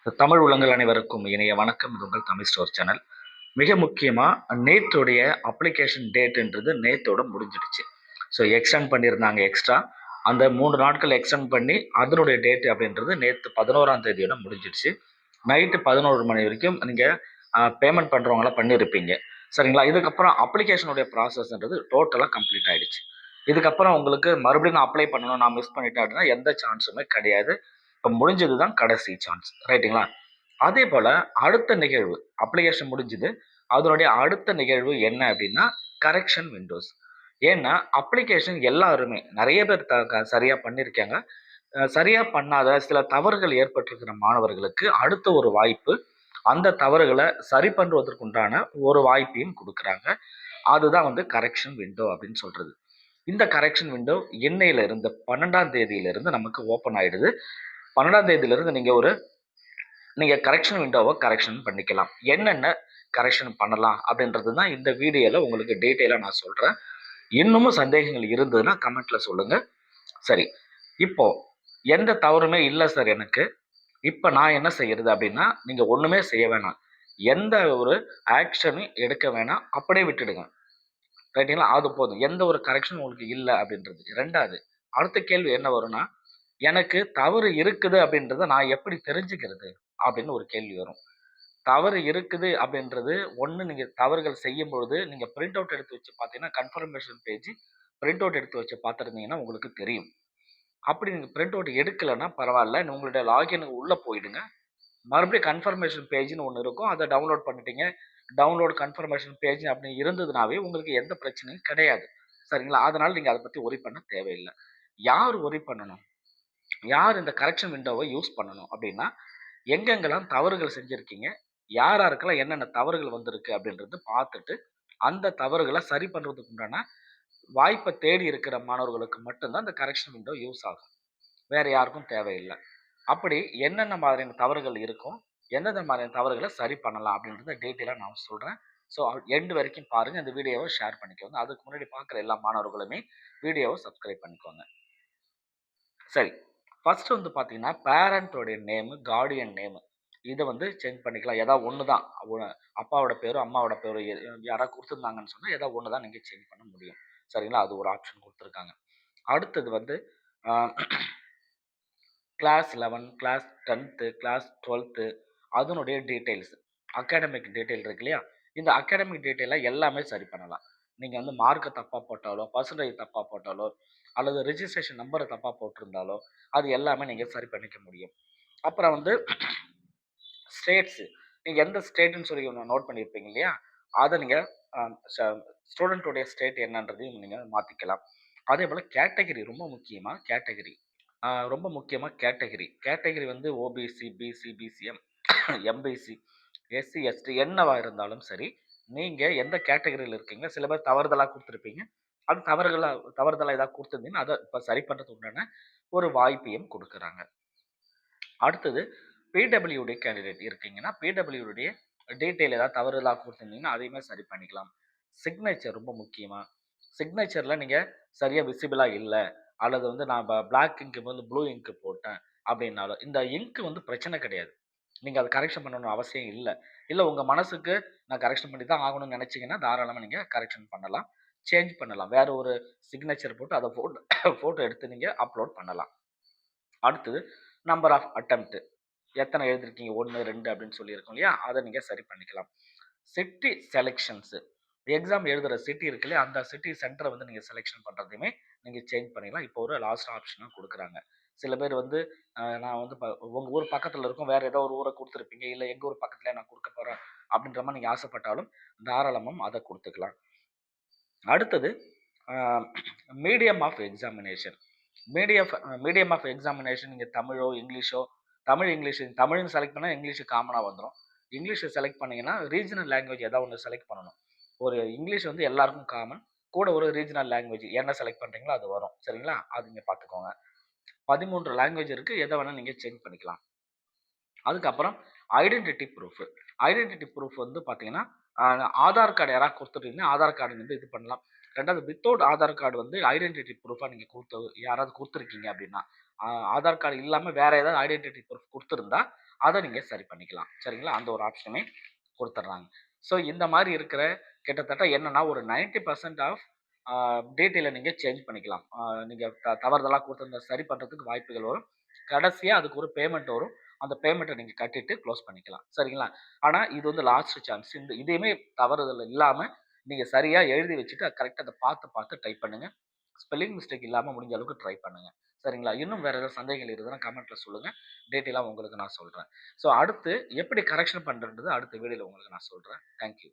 தமிழ் உள்ளங்கள் அனைவருக்கும் இனிய வணக்கம். இது உங்கள் தமிழ் ஸ்டோர் சேனல். மிக முக்கியமாக நேற்றுடைய அப்ளிகேஷன் டேட்ன்றது நேற்றோட முடிஞ்சிடுச்சு. ஸோ எக்ஸ்டெண்ட் பண்ணியிருந்தாங்க எக்ஸ்ட்ரா. அந்த 3 நாட்கள் எக்ஸ்டெண்ட் பண்ணி அதனுடைய டேட் அப்படின்றது நேற்று 11ஆம் தேதியோட முடிஞ்சிடுச்சு. நைட்டு 11 மணி வரைக்கும் நீங்கள் பேமெண்ட் பண்ணுறவங்களாம் பண்ணியிருப்பீங்க. சரிங்களா? இதுக்கப்புறம் அப்ளிகேஷனுடைய ப்ராசஸ்ன்றது டோட்டலாக கம்ப்ளீட் ஆகிடுச்சு. இதுக்கப்புறம் உங்களுக்கு மறுபடியும் நான் அப்ளை பண்ணணும், நான் மிஸ் பண்ணிட்டேன் அப்படின்னா எந்த சான்ஸுமே கிடையாது. இப்போ முடிஞ்சது தான் கடைசி சான்ஸ். ரைட்டுங்களா? அதே போல் அடுத்த நிகழ்வு அப்ளிகேஷன் முடிஞ்சுது. அதனுடைய அடுத்த நிகழ்வு என்ன அப்படின்னா கரெக்ஷன் விண்டோஸ். ஏன்னா அப்ளிகேஷன் எல்லாருமே நிறைய பேர் சரியாக பண்ணியிருக்காங்க. சரியாக பண்ணாத சில தவறுகள் ஏற்பட்டிருக்கிற மாணவர்களுக்கு அடுத்த ஒரு வாய்ப்பு, அந்த தவறுகளை சரி பண்ணுவதற்குண்டான ஒரு வாய்ப்பையும் கொடுக்குறாங்க. அதுதான் வந்து கரெக்ஷன் விண்டோ அப்படின்னு சொல்கிறது. இந்த கரெக்ஷன் விண்டோ இன்னையிலிருந்து 12ஆம் தேதியிலிருந்து நமக்கு ஓப்பன் ஆகிடுது. 12ஆம் தேதியிலிருந்து நீங்கள் கரெக்ஷன் விண்டோவை கரெக்ஷன் பண்ணிக்கலாம். என்னென்ன கரெக்ஷன் பண்ணலாம் அப்படின்றது தான் இந்த வீடியோவில் உங்களுக்கு டீட்டெயிலாக நான் சொல்கிறேன். இன்னமும் சந்தேகங்கள் இருந்ததுன்னா கமெண்ட்டில் சொல்லுங்கள். சரி, இப்போ எந்த தவறுமே இல்லை சார் எனக்கு. இப்போ நான் என்ன செய்யறது அப்படின்னா, நீங்கள் ஒன்றுமே செய்ய வேணாம். எந்த ஒரு ஆக்ஷனும் எடுக்க வேணாம். அப்படியே விட்டுடுங்க. ரைட்டுங்களா? அது போதும். எந்த ஒரு கரெக்ஷனும் உங்களுக்கு இல்லை அப்படின்றது. 2வது அடுத்த கேள்வி என்ன வரும்னா, எனக்கு தவறு இருக்குது அப்படின்றத நான் எப்படி தெரிஞ்சுக்கிறது அப்படின்னு ஒரு கேள்வி வரும். தவறு இருக்குது அப்படின்றது ஒன்று, நீங்கள் தவறுகள் செய்யும் பொழுது நீங்கள் பிரிண்ட் அவுட் எடுத்து வச்சு பார்த்தீங்கன்னா கன்ஃபர்மேஷன் பேஜ் பிரிண்ட் அவுட் எடுத்து வச்சு பார்த்துருந்தீங்கன்னா உங்களுக்கு தெரியும். அப்படி நீங்கள் பிரிண்ட் அவுட் எடுக்கலைன்னா பரவாயில்ல, உங்களுடைய லாகினுக்கு உள்ளே போயிடுங்க. மறுபடியும் கன்ஃபர்மேஷன் பேஜ்னு ஒன்று இருக்கும். அதை டவுன்லோட் பண்ணிட்டீங்க. டவுன்லோட் கன்ஃபர்மேஷன் பேஜ் அப்படின்னு இருந்ததுனாவே உங்களுக்கு எந்த பிரச்சனையும் கிடையாது. சரிங்களா? அதனால் நீங்கள் அதை பற்றி ஒரி பண்ண தேவையில்லை. யார் ஒரி பண்ணணும்? யார் இந்த கரெக்ஷன் விண்டோவை யூஸ் பண்ணணும் அப்படின்னா, எங்கெங்கெல்லாம் தவறுகள் செஞ்சுருக்கீங்க, யார் யாருக்கெல்லாம் என்னென்ன தவறுகள் வந்திருக்கு அப்படின்றது பார்த்துட்டு, அந்த தவறுகளை சரி பண்ணுறதுக்கு உண்டான வாய்ப்பை தேடி இருக்கிற மாணவர்களுக்கு மட்டும்தான் இந்த கரெக்ஷன் விண்டோ யூஸ் ஆகும். வேறு யாருக்கும் தேவையில்லை. அப்படி என்னென்ன மாதிரியான தவறுகள் இருக்கும், எந்தெந்த மாதிரியான தவறுகளை சரி பண்ணலாம் அப்படின்றத டீட்டெயிலாக நான் சொல்கிறேன். ஸோ எண்டு வரைக்கும் பாருங்கள். இந்த வீடியோவை ஷேர் பண்ணிக்கோங்க. அதுக்கு முன்னாடி பார்க்குற எல்லா மாணவர்களுமே வீடியோவை சப்ஸ்கிரைப் பண்ணிக்கோங்க. சரி, ஃபர்ஸ்ட் வந்து பார்த்தீங்கன்னா பேரண்ட்டோடைய நேமு, கார்டியன் நேமு இதை வந்து சேஞ்ச் பண்ணிக்கலாம். ஏதாவது ஒன்று தான், அப்பாவோட பேரும் அம்மாவோட பேரும் யாராவது கொடுத்துருந்தாங்கன்னு சொன்னால் ஏதாவது ஒன்று தான் நீங்கள் சேஞ்ச் பண்ண முடியும். சரிங்களா? அது ஒரு ஆப்ஷன் கொடுத்துருக்காங்க. அடுத்தது வந்து class 11, class 10th, class 12th அதனுடைய டீட்டெயில்ஸ், அகாடமிக் டீட்டெயில் இருக்கு இல்லையா? இந்த அகாடமிக் டீட்டெயிலை எல்லாமே சரி பண்ணலாம். நீங்கள் வந்து மார்க்கை தப்பாக போட்டாலோ, பர்சன்டேஜ் தப்பாக போட்டாலோ, அல்லது ரிஜிஸ்ட்ரேஷன் நம்பரை தப்பாக போட்டிருந்தாலோ அது எல்லாமே நீங்கள் சரி பண்ணிக்க முடியும். அப்புறம் வந்து ஸ்டேட்ஸு, நீங்கள் எந்த ஸ்டேட்டுன்னு சொல்லி ஒன்று நோட் பண்ணியிருப்பீங்க இல்லையா? அதை நீங்கள் ஸ்டூடெண்ட்டுடைய ஸ்டேட் என்னன்றதையும் நீங்கள் மாற்றிக்கலாம். அதே போல் கேட்டகரி ரொம்ப முக்கியமாக கேட்டகரி வந்து OBC, BC, BCM, MBC, SC, ST என்னவா இருந்தாலும் சரி, நீங்கள் எந்த கேட்டகரியில் இருக்கீங்க, சில பேர் தவறுதலாக கொடுத்துருப்பீங்க. அது தவறுதலாக ஏதாவது கொடுத்துருந்தீங்கன்னா அதை இப்போ சரி பண்ணுறதுக்கு உண்டான ஒரு வாய்ப்பையும் கொடுக்குறாங்க. அடுத்தது பிடபிள்யூடி கேண்டிடேட் இருக்கீங்கன்னா பிடபிள்யூடைய டீட்டெயில் ஏதாவது தவறுதலாக கொடுத்துருந்தீங்கன்னா அதையுமே சரி பண்ணிக்கலாம். சிக்னேச்சர் ரொம்ப முக்கியமாக, சிக்னேச்சரில் நீங்கள் சரியாக விசிபிளாக இல்லை, அல்லது வந்து நான் பிளாக் இங்க்கு வந்து ப்ளூ இங்க்கு போட்டேன் அப்படின்னாலும் இந்த இங்க்கு வந்து பிரச்சனை கிடையாது. நீங்கள் அதை கரெக்ஷன் பண்ணணும்னு அவசியம் இல்லை. இல்லை உங்கள் மனசுக்கு நான் கரெக்ஷன் பண்ணி தான் ஆகணும்னு நினச்சிங்கன்னா தாராளமாக நீங்கள் கரெக்ஷன் பண்ணலாம், சேஞ்ச் பண்ணலாம். வேறு ஒரு சிக்னேச்சர் போட்டு அதை ஃபோட்டோ எடுத்து நீங்கள் அப்லோட் பண்ணலாம். அடுத்தது நம்பர் ஆஃப் அட்டெம்ப்ட், எத்தனை எழுதிருக்கீங்க 1, 2 அப்படின்னு சொல்லியிருக்கோம் இல்லையா? அதை நீங்கள் சரி பண்ணிக்கலாம். சிட்டி செலெக்ஷன்ஸு, எக்ஸாம் எழுதுகிற சிட்டி இருக்கு இல்லையா? அந்த சிட்டி சென்டரை வந்து நீங்கள் செலெக்ஷன் பண்ணுறதையுமே நீங்கள் சேஞ்ச் பண்ணிக்கலாம். இப்போ ஒரு லாஸ்ட் ஆப்ஷனாக கொடுக்குறாங்க. சில பேர் வந்து நான் வந்து உங்கள் ஊர் பக்கத்தில் இருக்கும் வேறு ஏதோ ஒரு ஊரை கொடுத்துருப்பீங்க, இல்லை எங்கள் ஊர் பக்கத்தில் நான் கொடுக்க போகிறேன் அப்படின்ற மாதிரி நீங்கள் ஆசைப்பட்டாலும் தாராளமாக அதை கொடுத்துக்கலாம். அடுத்தது medium of examination. Medium of examination நீங்கள் தமிழோ இங்கிலீஷோ, தமிழ்னு செலக்ட் பண்ணால் இங்கிலீஷு காமனாக வந்துடும். இங்கிலீஷை செலக்ட் பண்ணிங்கன்னா ரீஜனல் லாங்குவேஜ் ஏதாவது ஒன்று செலக்ட் பண்ணணும். ஒரு இங்கிலீஷ் வந்து எல்லாருக்கும் காமன், கூட ஒரு ரீஜனல் லாங்குவேஜ் என்ன செலக்ட் பண்ணுறீங்களோ அது வரும். சரிங்களா? அது நீங்கள் பார்த்துக்கோங்க. 13 லாங்குவேஜ் இருக்குது, எதை வேணால் நீங்கள் சேஞ்ச் பண்ணிக்கலாம். அதுக்கப்புறம் ஐடென்டிட்டி ப்ரூஃப் வந்து பார்த்தீங்கன்னா ஆதார் கார்டு யாராவது கொடுத்துட்டீங்கன்னா ஆதார் கார்டு வந்து இது பண்ணலாம். 2வது வித்தவுட் ஆதார் கார்டு வந்து ஐடென்டிட்டி ப்ரூஃபாக நீங்கள் யாராவது கொடுத்துருக்கீங்க அப்படின்னா, ஆதார் கார்டு இல்லாமல் வேறு ஏதாவது ஐடென்டிட்டி ப்ரூஃப் கொடுத்துருந்தா அதை நீங்கள் சரி பண்ணிக்கலாம். சரிங்களா? அந்த ஒரு ஆப்ஷனுமே குடுத்துடுறாங்க. ஸோ இந்த மாரி இருக்கிற கிட்டத்தட்ட என்னன்னா, ஒரு 90% ஆஃப் டீட்டெயில நீங்க சேஞ்ச் பண்ணிக்கலாம். நீங்க தவறுதலா குடுத்திருந்தத சரி பண்றதுக்கு வாய்ப்புகள் வரும். கடைசியா அதுக்கு ஒரு பேமெண்ட் வரும். அந்த பேமெண்ட்ட நீங்க கட்டிட்டு குளோஸ் பண்ணிக்கலாம். சரிங்களா? ஆனா இது வந்து லாஸ்ட் சான்ஸ். இதையுமே தவறுதல் இல்லாம நீங்க சரியா எழுதி வச்சுட்டு கரெக்ட்டா அத பார்த்து, பார்த்து டைப் பண்ணுங்க. ஸ்பெல்லிங் மிஸ்டேக் இல்லாம முடிஞ்ச அளவுக்கு ட்ரை பண்ணுங்க. சரிங்களா? இன்னும் வேற ஏதாவது சந்தேகங்கள் இருக்குதுன்னா கமெண்ட்ல சொல்லுங்க. டீட்டெயிலா உங்களுக்கு நான் சொல்றேன். ஸோ அடுத்து எப்படி கரெக்ஷன் பண்றதுன்றது அடுத்த வீடியோல உங்களுக்கு நான் சொல்றேன். Thank you.